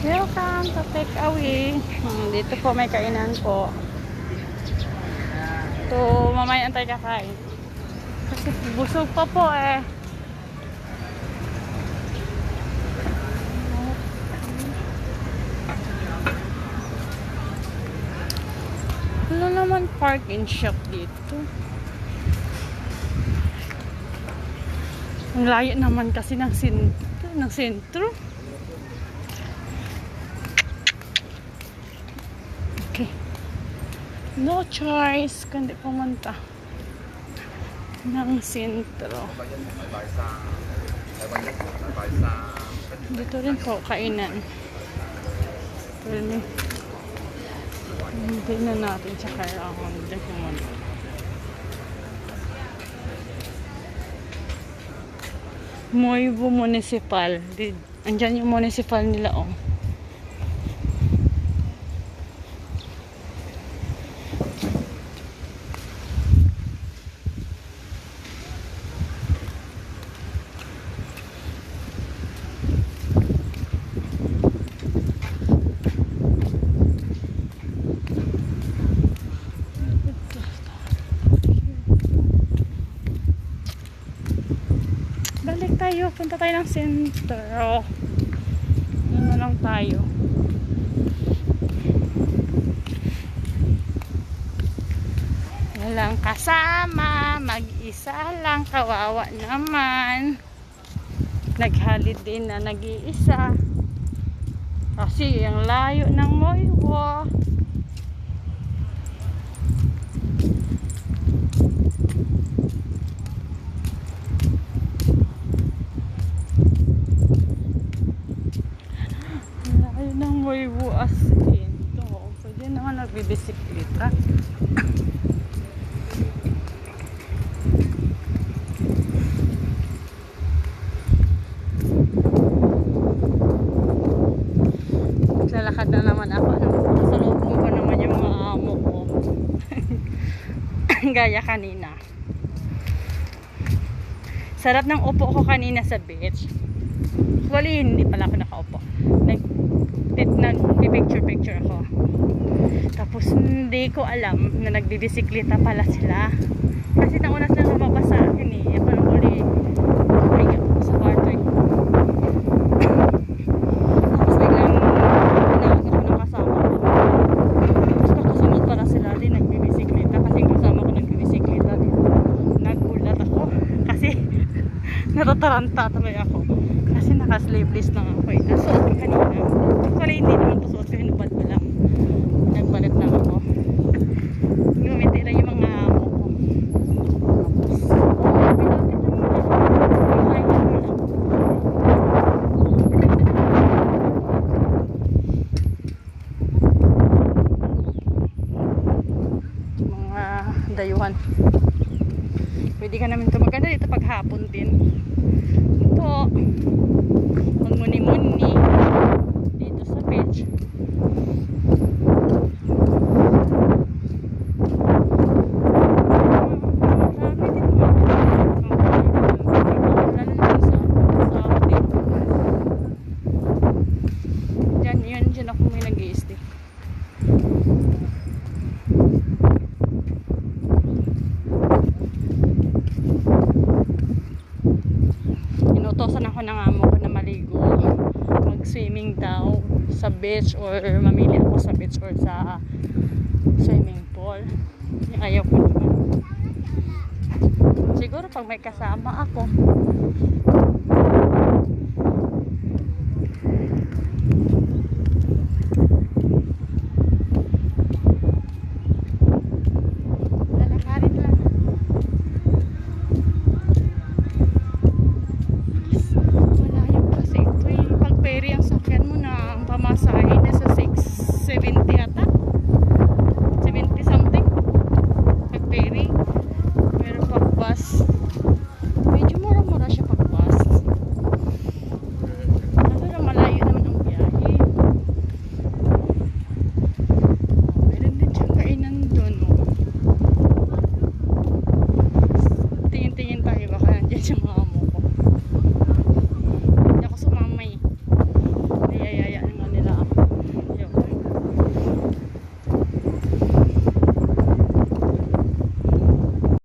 Welcome to Take Away. Dito po may kainan po. Ito, mamaya tayo kakain. Kasi busog pa po eh. Wala naman park and shop dito. Ang layo naman kasi ng sentro. Okay. No choice kundi pumunta ng sentro. Dito rin po kainan. Hindi na natin sa kailangan din pumunta. Moibo Municipal. Andyan yung municipal nila oh. Balik tayo, punta tayo ng sentro. Ano lang tayo. Walang kasama, mag-isa lang, kawawa naman. Naghalid din na nag-iisa. Kasi ang layo ng Moiwo. May buas ito. Pwede naman nagbibisikleta. Naglalakad na naman ako. Kasalubong ko naman yung mga amo ko. Gaya kanina. Sarap ng upo ko kanina sa beach. Actually, hindi pala ako nakaupo. Nag-picture ako. Tapos hindi ko alam na nagbibisikleta pala sila. Kasi nauna sila lumabas sa akin eh. Ako nang uli ay sa kwarto. Tapos biglang tinawag ako ng kasama ko. Tapos nakasunod pala sila din nagbibisikleta. Kasi yung kasama ko nagbibisikleta din. Nagulat ako. Kasi natataranta tuloy ako. Kasi naka-sleeveless lang ako eh. Nasuot ko kanina. Actually, hindi naman ito suot ko. Hinubad ko lang. Nagbalit lang ako. Ngumiti lang yung mga amo ko. Tapos, mga dayuhan. Pwede ka namin ito maganda dito paghapon din. Ito. Muni-muni dito sa beach. Diyan ako may nag-i-stay. Inutosan ako ng amo ko na maligo, mag-swimming daw sa beach or mamili ako sa beach or sa swimming pool. Ayaw ko naman. Siguro pag may kasama ako